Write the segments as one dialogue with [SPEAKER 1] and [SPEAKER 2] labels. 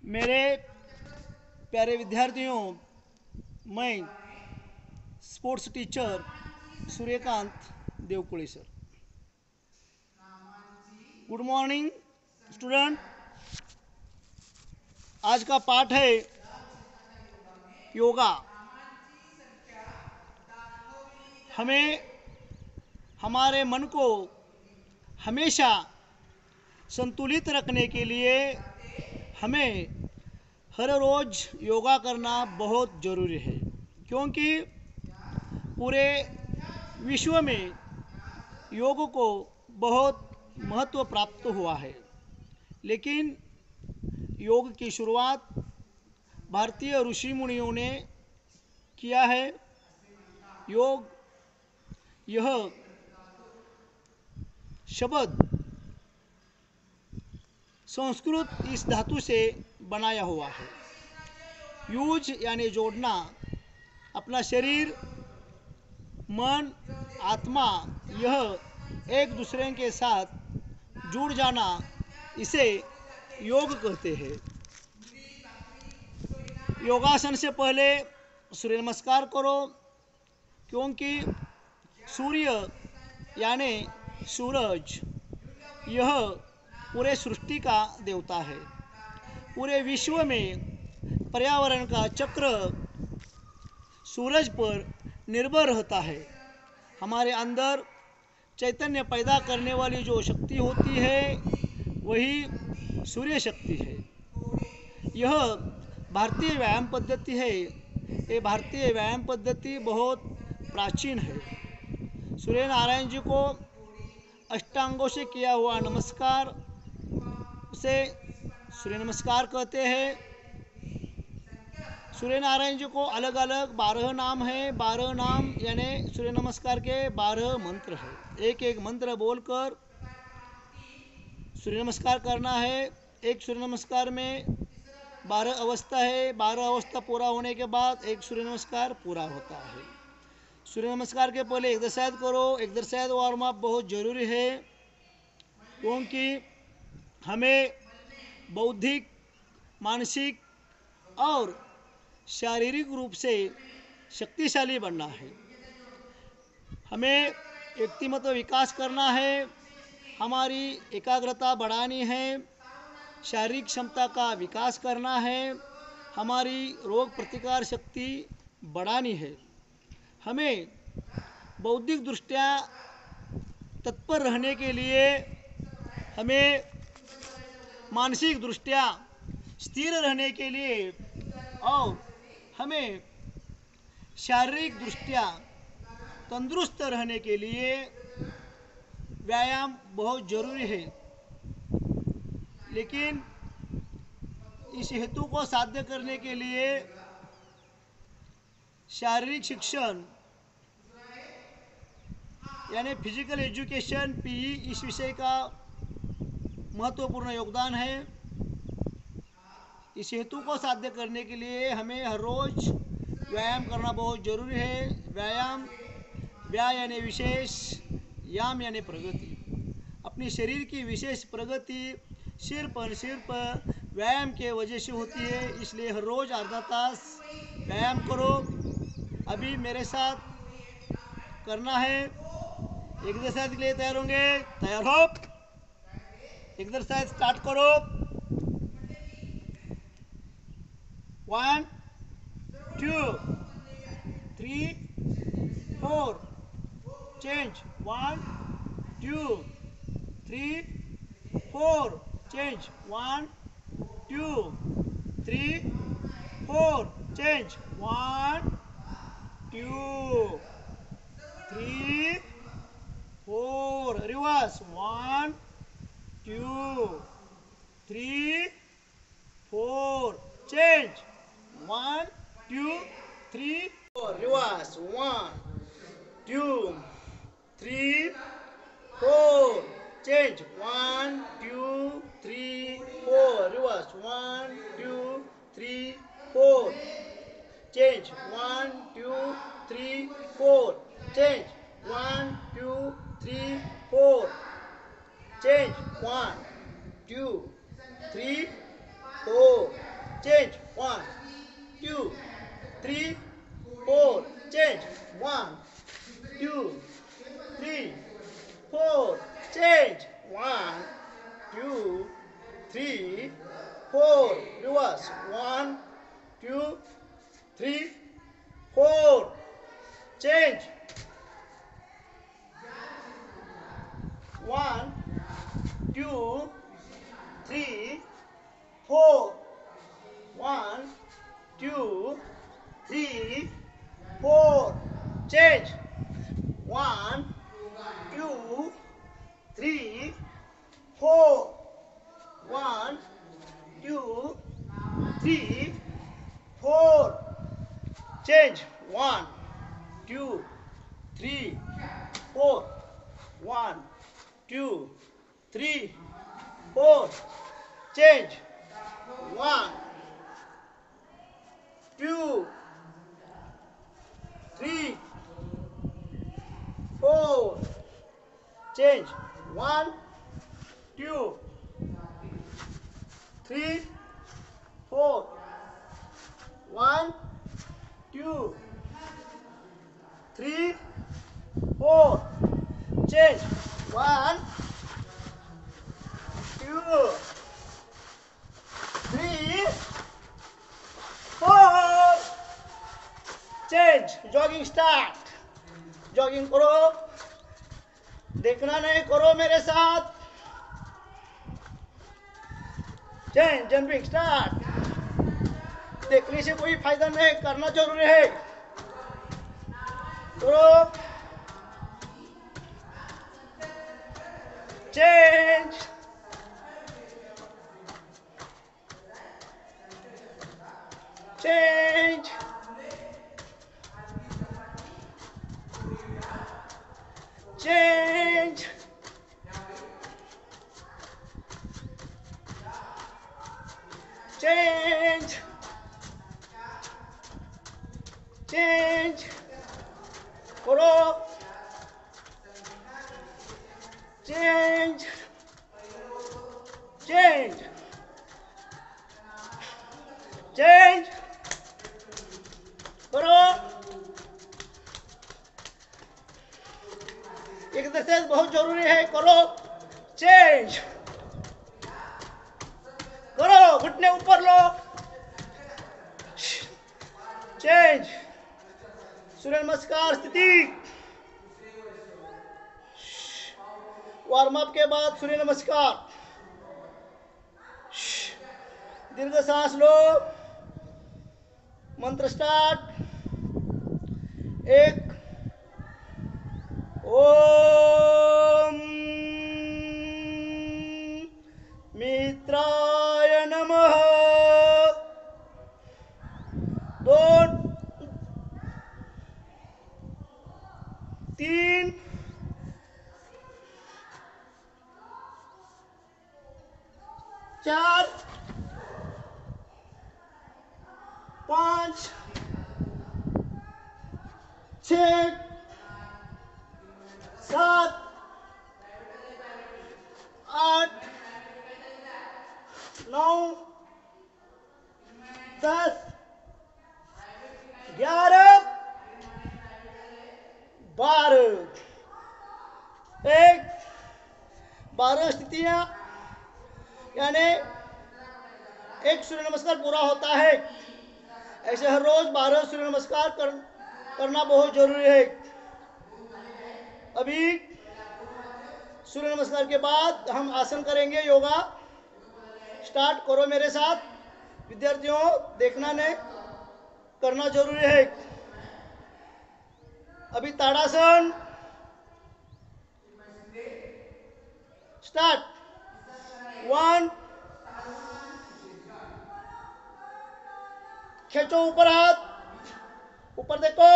[SPEAKER 1] मेरे प्यारे विद्यार्थियों, मैं sports teacher Suryakant Devkudi sir. Good morning student. आज का पाठ है योगा। हमें हमारे मन को हमेशा संतुलित रखने के लिए हमें हर रोज़ योगा करना बहुत ज़रूरी है, क्योंकि पूरे विश्व में योग को बहुत महत्व प्राप्त हुआ है। लेकिन योग की शुरुआत भारतीय ऋषि मुनियों ने किया है। योग यह शब्द संस्कृत इस धातु से बनाया हुआ है। यूज यानी जोड़ना, अपना शरीर, मन, आत्मा यह एक दूसरे के साथ जुड़ जाना, इसे योग कहते हैं। योगासन से पहले सूर्य नमस्कार करो, क्योंकि सूर्य यानी सूरज यह पूरे सृष्टि का देवता है। पूरे विश्व में पर्यावरण का चक्र सूरज पर निर्भर रहता है। हमारे अंदर चैतन्य पैदा करने वाली जो शक्ति होती है वही सूर्य शक्ति है। यह भारतीय व्यायाम पद्धति है। ये भारतीय व्यायाम पद्धति बहुत प्राचीन है। सूर्य नारायण जी को अष्टांगों से किया हुआ नमस्कार उसे सूर्य नमस्कार कहते हैं। सूर्य नारायण जी को अलग अलग 12 नाम है। 12 नाम यानी सूर्य नमस्कार के 12 मंत्र है। एक एक मंत्र बोलकर सूर्य नमस्कार करना है। एक सूर्य नमस्कार में 12 अवस्था है। 12 अवस्था पूरा होने के बाद एक सूर्य नमस्कार पूरा होता है। सूर्य नमस्कार के पहले एक्सरसाइज करो। एक्सरसाइज वार्म अप बहुत ज़रूरी है, क्योंकि हमें बौद्धिक, मानसिक और शारीरिक रूप से शक्तिशाली बनना है। हमें व्यक्तिमत्व विकास करना है, हमारी एकाग्रता बढ़ानी है, शारीरिक क्षमता का विकास करना है, हमारी रोग प्रतिकार शक्ति बढ़ानी है। हमें बौद्धिक दृष्टया तत्पर रहने के लिए हमें मानसिक दृष्टया स्थिर रहने के लिए और हमें शारीरिक दृष्टया तंदुरुस्त रहने के लिए व्यायाम बहुत ज़रूरी है। लेकिन इस हेतु को साध्य करने के लिए शारीरिक शिक्षण यानी फिजिकल एजुकेशन पीई इस विषय का महत्वपूर्ण योगदान है। इस हेतु को साध्य करने के लिए हमें हर रोज़ व्यायाम करना बहुत ज़रूरी है। व्यायाम, व्या यानी विशेष, याम यानी प्रगति। अपनी शरीर की विशेष प्रगति सिर्फ व्यायाम के वजह से होती है। इसलिए हर रोज़ आधा तास व्यायाम करो। अभी मेरे साथ करना है। एक्सरसाइज के लिए तैयार होंगे? तैयार हो? एक्सरसाइज स्टार्ट करो। 1 2 3 4 change 1 2 3 4 change 1 2 3 4 change 1 2 3 4 reverse 1 2 3 4 change 1 2 3 4 reverse 1 2 3 4 change 1 2 3 4 reverse 1 2 3 4 change 1 2 3 4 change 1 2 3 4 change 1 2 3 4 change, 1, 2, 3, 4, change, 1, 2, 3, 4, change, 1, 2, 3, 4, reverse, 1, 2, 3, 4, change, 1, 2, 3, 4, 1, 2, 3, 4, change, 1, 2, 3, 4, 1, 2, 3, 4, change, 1, 2, 3, 4, 1, 2, 3, 4, change, 1, 2, 3, 4, change, 1, 2, 3, 4, 1, 2, 3, 4, change, 1, 2, 3, 4, change, jogging start, jogging करो, देखना नहीं, करो मेरे साथ, चेंज, जंपिंग स्टार्ट, देखने से कोई फायदा नहीं, करना जरूरी है, करो, change, change, change, change, change, करो, change, change, change, करो, एक्सरसाइज बहुत जरूरी है, करो, चेंज, करो, घुटने ऊपर लो, चेंज, सूर्य नमस्कार स्थिति, वार्म अप के बाद सूर्य नमस्कार, दीर्घ सांस लो, मंत्र स्टार्ट, 1, ओम मित्राय नमः, 2, 3, 4, 5, 6, 7, 8, 9, 10, 11, 12, 12 स्थितियां, यानी एक सूर्य नमस्कार पूरा होता है, ऐसे हर रोज 12 सूर्य नमस्कार करना बहुत जरूरी है। अभी सूर्य नमस्कार के बाद हम आसन करेंगे, योगा स्टार्ट करो मेरे साथ, विद्यार्थियों देखना नहीं, करना जरूरी है। अभी ताड़ासन स्टार्ट, 1, खींचो ऊपर हाथ, ऊपर देखो,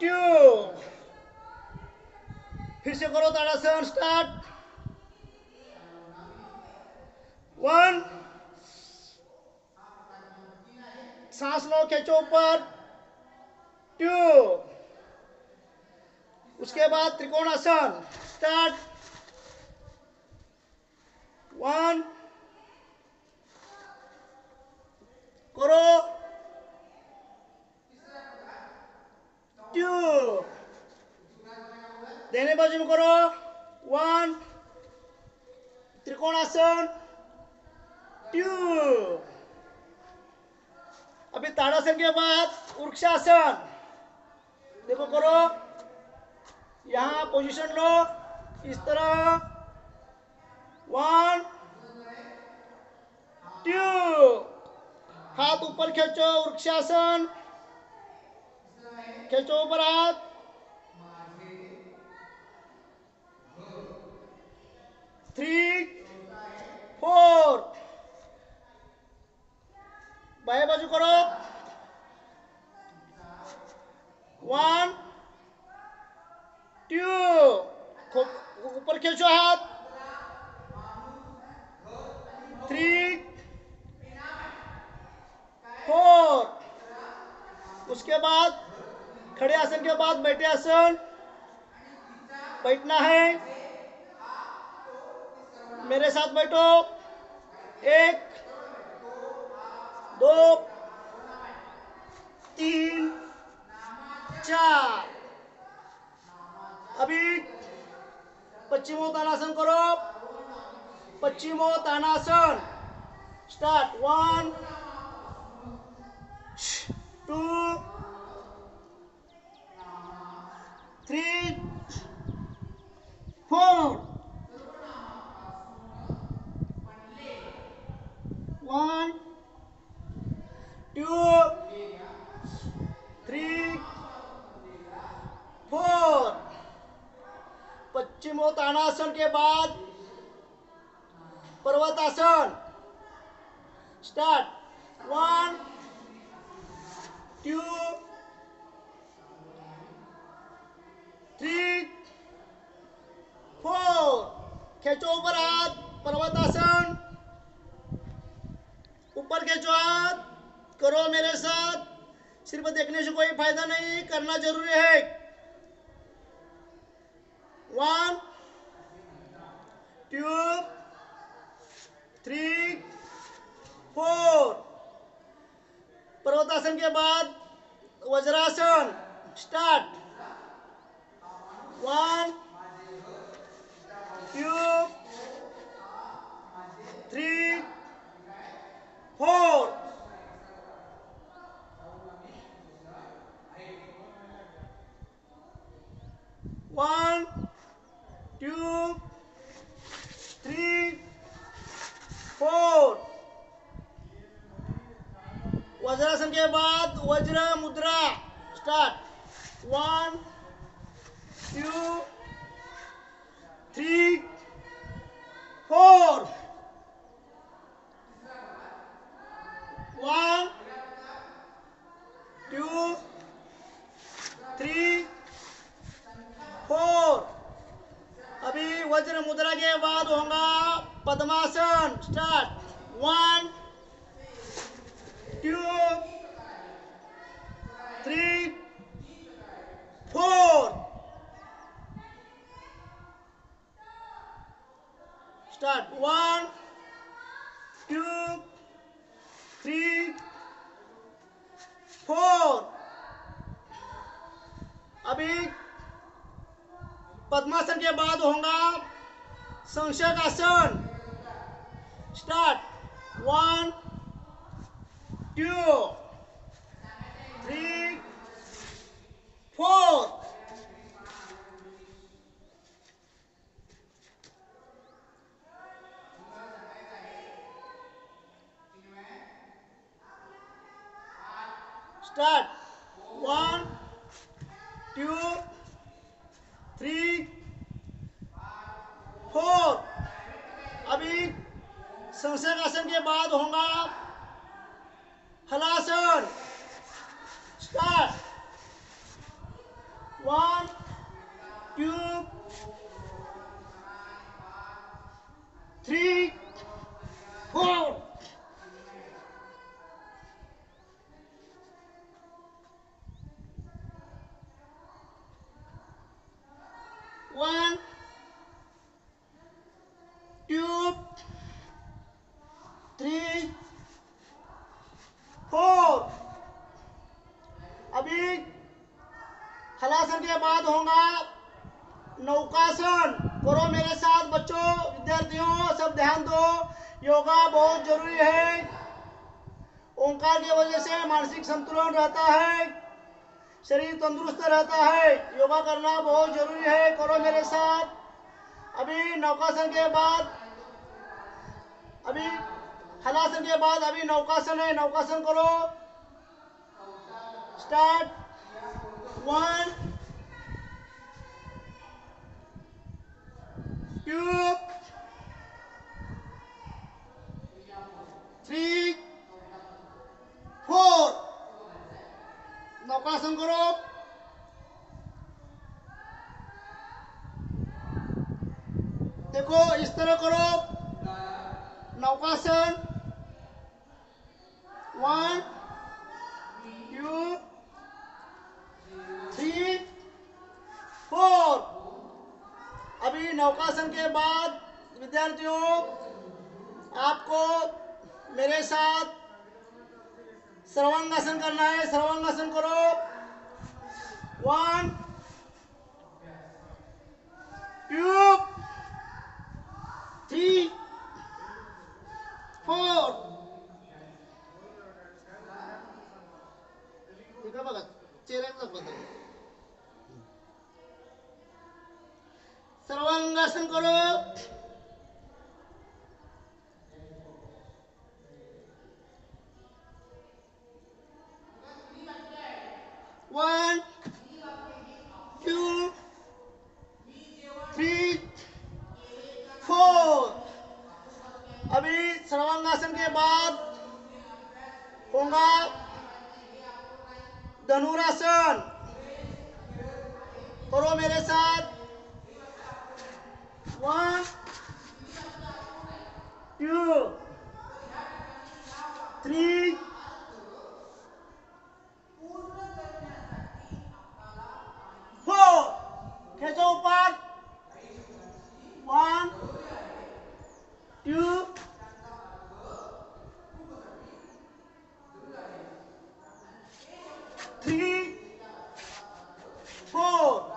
[SPEAKER 1] 2, फिर से करो ताड़ासन स्टार्ट, 1, सांस लो, खींचो ऊपर, 2, उसके बाद त्रिकोणासन स्टार्ट, 1, करो, 2, दाहिने बाजू में करो, 1, त्रिकोणासन, 2। अभी ताड़ासन के बाद वृक्षासन, देखो करो, यहां पोजीशन लो इस तरह, 1, 2, हाथ ऊपर खींचो, वृक्षासन, खींचो ऊपर हाथ, 3, 4, बाएं बाजू करो, 1, 2, ऊपर खींचो हाथ, 3, 4। उसके बाद खड़े आसन के बाद बैठे आसन, बैठना है, मेरे साथ बैठो, 1, 2, 3, 4। अभी पश्चिमोत्तानासन करो, पश्चिमोत्तानासन, स्टार्ट, 1, 2, 3, 4, 1, 2, 3, 4। पश्चिमोत्तानासन के बाद पर्वतासन, स्टार्ट, 1, 2, 3, 4। खींचो ऊपर हाथ, पर्वतासन, ऊपर खींचो हाथ, करो मेरे साथ, सिर्फ देखने से कोई फायदा नहीं, करना जरूरी है। 1, 2, 3, 4। पर्वतासन के बाद वज्रासन, स्टार्ट, 1, 2, 3, 4। 1, 2, 3, 4। वज्रासन के बाद वज्र मुद्रा, स्टार्ट, 1, 2, 3, 4। 1, 2, 3, 4। अभी वज्र मुद्रा के बाद होगा पद्मासन, स्टार्ट, 1, 2, 3, 4। स्टार्ट, 1, 2, 3, 4। अभी पद्मासन के बाद होगा संशक आसन, स्टार्ट, 1, 2, 3, 4। स्टार्ट, 1, 2, 3, 4। अभी संशक आसन के बाद होगा हलासन, स्टार्ट, 1, 2, 3, 4। 1, 2, 3, बाद होगा नौकासन। करो मेरे साथ बच्चों, विद्यार्थियों, सब ध्यान दो। योगा बहुत जरूरी है। ओंकार की वजह से मानसिक संतुलन रहता है, शरीर तंदुरुस्त रहता है। योगा करना बहुत जरूरी है। करो मेरे साथ। अभी नौकासन के बाद, अभी हलासन के बाद अभी नौकासन है। नौकासन करो। स्टार्ट। 1 2 3 4। नौकासन करो। देखो इस तरह करो। नौकासन 1 2 3 4। अभी नौकासन के बाद विद्यार्थियों आपको मेरे साथ सर्वांगासन करना है। सर्वांगासन करो। 1 2 3 4। ठीक आहे बघा, चेहऱ्यात बदल. सर्वांगासन करो. 1 2 3 4। अभी सर्वांगासन के बाद होगा धनुरासन। करो मेरे साथ। 1 2 3 4। खेचो ऊपर। 1 2 3 4।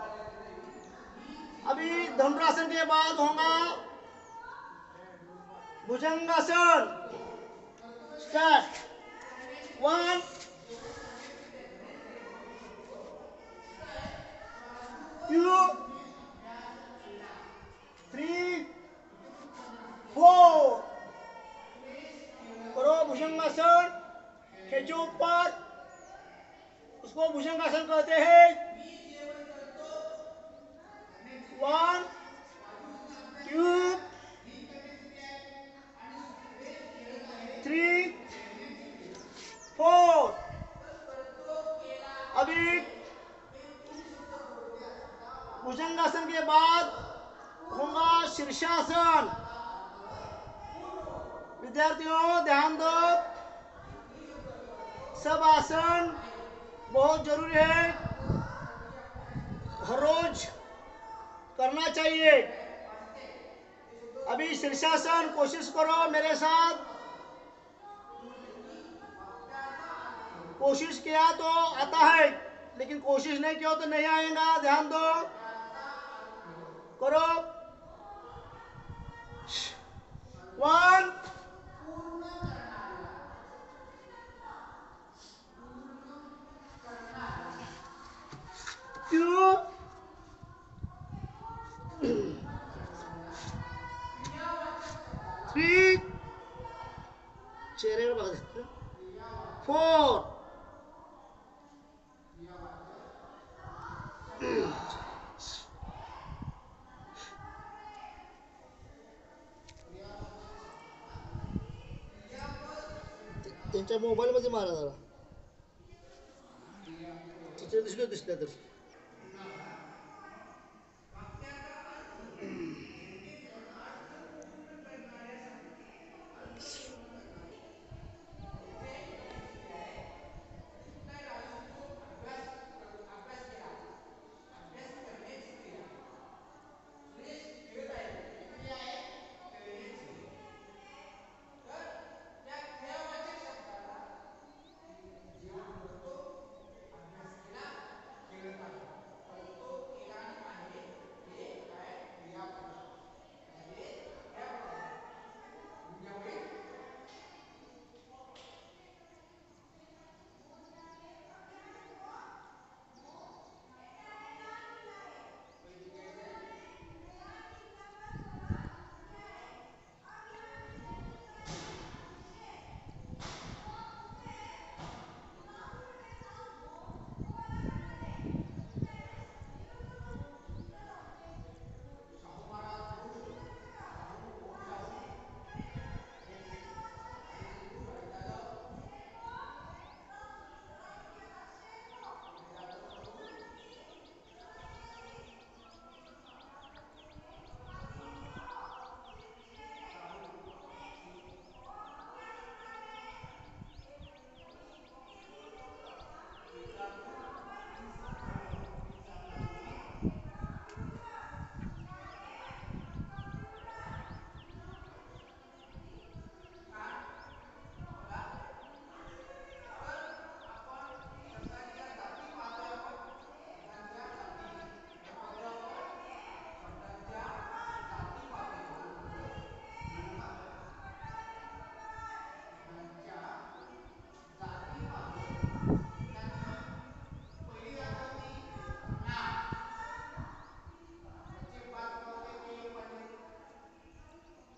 [SPEAKER 1] अभी धनुरासन के बाद होगा भुजंगासन। स्टार्ट। 1 2 3 4। करो भुजंगासन। खेचो ऊपर। उसको भुजंगासन कहते हैं। 1 2 3 4। अभी भुजंगासन के बाद होगा शीर्षासन। विद्यार्थियों ध्यान दो, सब आसन बहुत जरूरी है, हर रोज करना चाहिए। अभी शीर्षासन कोशिश करो मेरे साथ। कोशिश किया तो आता है, लेकिन कोशिश नहीं किया तो नहीं आएगा। ध्यान दो, करो। 1 2 3 चेहरे बघा 4। त्यांच्या मोबाईल मध्ये मारा जरा, चित्र दिसलं तर.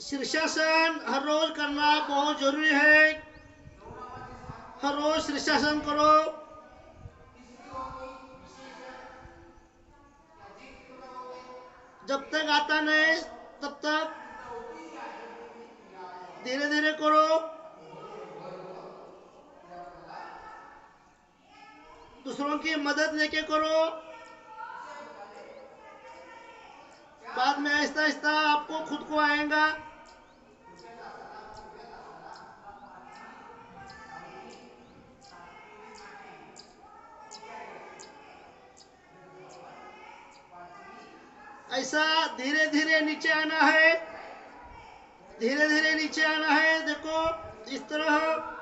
[SPEAKER 1] शीर्षासन हर रोज करना बहुत जरूरी है। हर रोज शीर्षासन करो। जब तक आता नहीं तब तक धीरे धीरे करो। दूसरों की मदद लेके करो। बाद में आहिस्ता आहिस्ता आपको खुद को आएगा। ऐसा धीरे धीरे नीचे आना है। धीरे धीरे नीचे आना है। देखो इस तरह।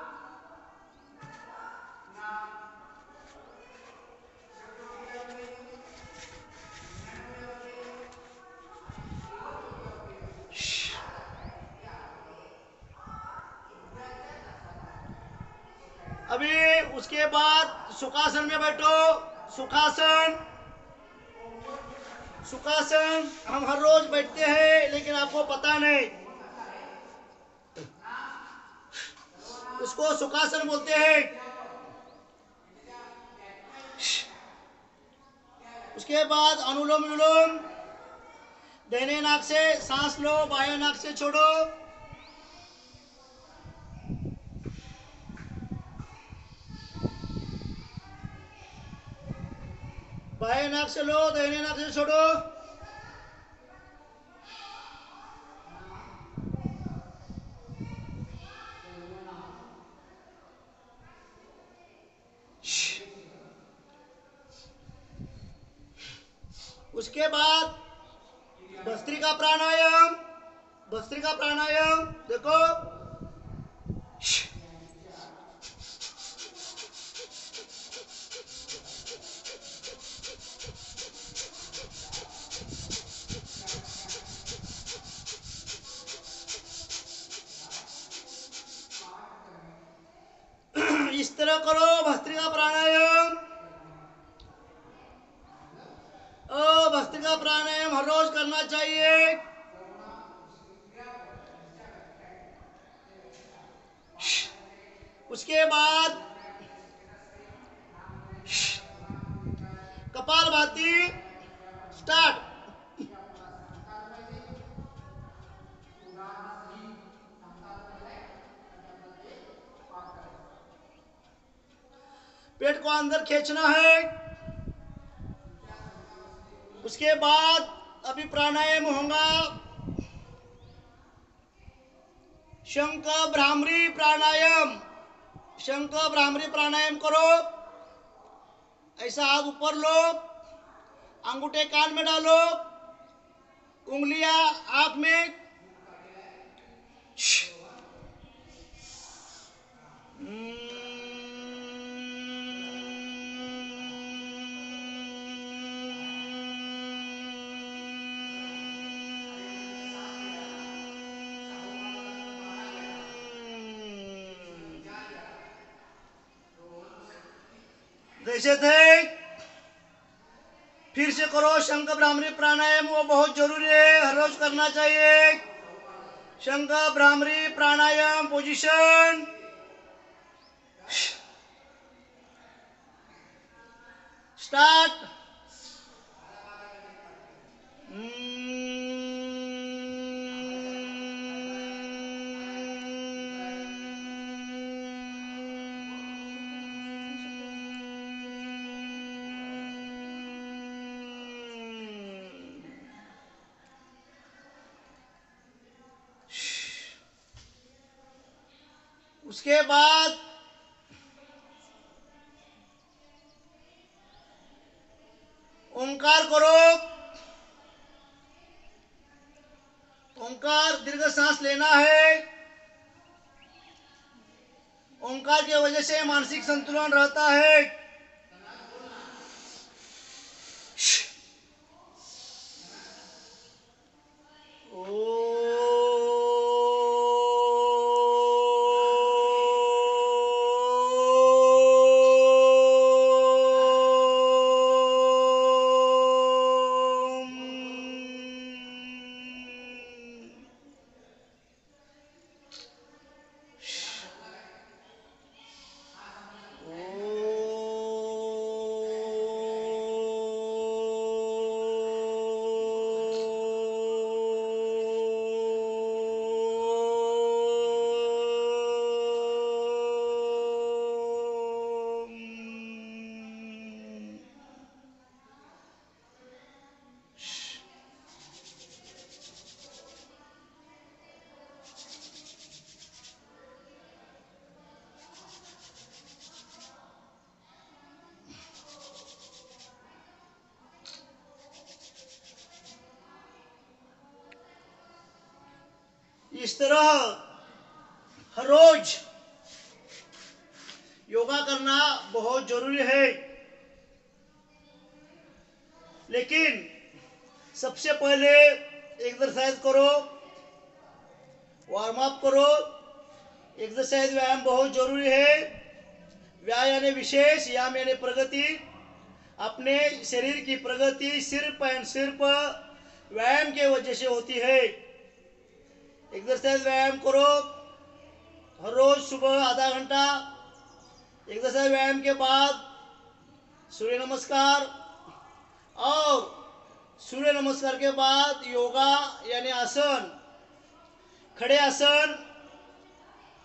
[SPEAKER 1] अभी उसके बाद सुखासन में बैठो। सुखासन। सुखासन हम हर रोज बैठते हैं लेकिन आपको पता नहीं। उसको सुखासन बोलते हैं। उसके बाद अनुलोम विलोम। दाहिने नाक से सांस लो, बाएं नाक से छोड़ो। बाएं नाक से लो, दाहिने नाक से छोड़ो। उसके बाद भस्त्रिका प्राणायाम। भस्त्रिका प्राणायाम देखो। इस तरह करो भस्त्रिका प्राणायाम। भस्त्रिका प्राणायाम हर रोज करना चाहिए। उसके बाद कपालभाति स्टार्ट। पेट को अंदर खींचना है। उसके बाद अभी प्राणायाम होगा। शंख भ्रामरी प्राणायाम। शंख भ्रामरी प्राणायाम करो। ऐसा हाथ ऊपर लो, अंगूठे कान में डालो, उंगलियां आंख में। जैसे थे फिर से करो। शंख भ्रामरी प्राणायाम वो बहुत जरूरी है, हर रोज करना चाहिए। शंख भ्रामरी प्राणायाम पोजीशन स्टार्ट। उसके बाद ओंकार करो। ओंकार दीर्घ सांस लेना है। ओंकार की वजह से मानसिक संतुलन रहता है। इस तरह हर रोज योगा करना बहुत जरूरी है, लेकिन सबसे पहले एक्सरसाइज करो, वार्म अप करो। एक्सरसाइज व्यायाम बहुत जरूरी है। व्यायाम यानी विशेष, याम यानी प्रगति। अपने शरीर की प्रगति सिर्फ एंड सिर्फ व्यायाम के वजह से होती है। एक्सरसाइज व्यायाम करो हर रोज सुबह आधा घंटा। एक्सरसाइज व्यायाम के बाद सूर्य नमस्कार, और सूर्य नमस्कार के बाद योगा यानी आसन, खड़े आसन।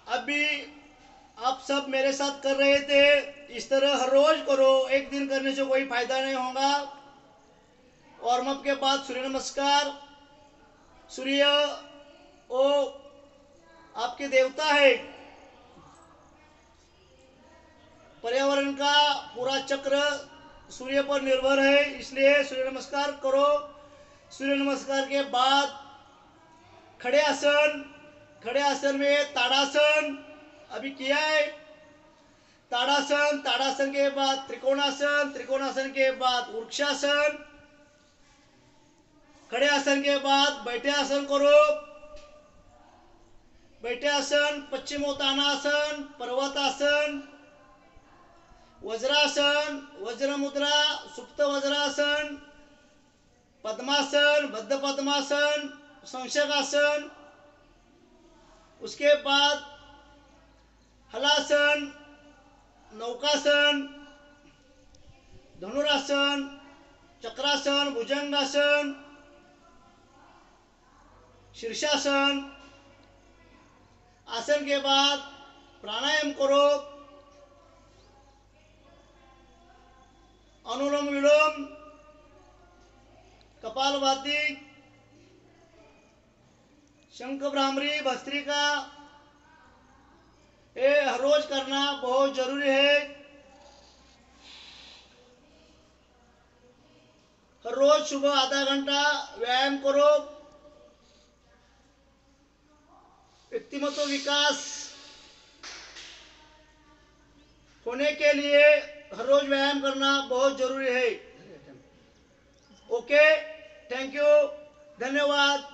[SPEAKER 1] अभी आप सब मेरे साथ कर रहे थे, इस तरह हर रोज करो। एक दिन करने से कोई फायदा नहीं होगा। वार्म अप के बाद सूर्य नमस्कार। सूर्य वो आपके देवता है। पर्यावरण का पूरा चक्र सूर्य पर निर्भर है, इसलिए सूर्य नमस्कार करो। सूर्य नमस्कार के बाद खड़े आसन। खड़े आसन में ताड़ासन अभी किया है। ताड़ासन, ताड़ासन के बाद त्रिकोणासन, त्रिकोणासन के बाद वृक्षासन। खड़े आसन के बाद बैठे आसन करो। बैठे आसन पश्चिमोत्तानासन, पर्वतासन, वज्रासन, वज्र मुद्रा, सुप्त वज्रासन, पद्मासन, बद्ध पद्मासन, संशकासन। उसके बाद हलासन, नौकासन, धनुरासन, चक्रासन, भुजंगासन, शीर्षासन। आसन के बाद प्राणायाम करो। अनुलोम विलोम, कपालभाति, शंख भ्रामरी, भस्त्रिका, ये हर रोज करना बहुत जरूरी है। हर रोज सुबह आधा घंटा व्यायाम करो। व्यक्तित्व विकास होने के लिए हर रोज व्यायाम करना बहुत जरूरी है। ओके, थैंक यू, धन्यवाद।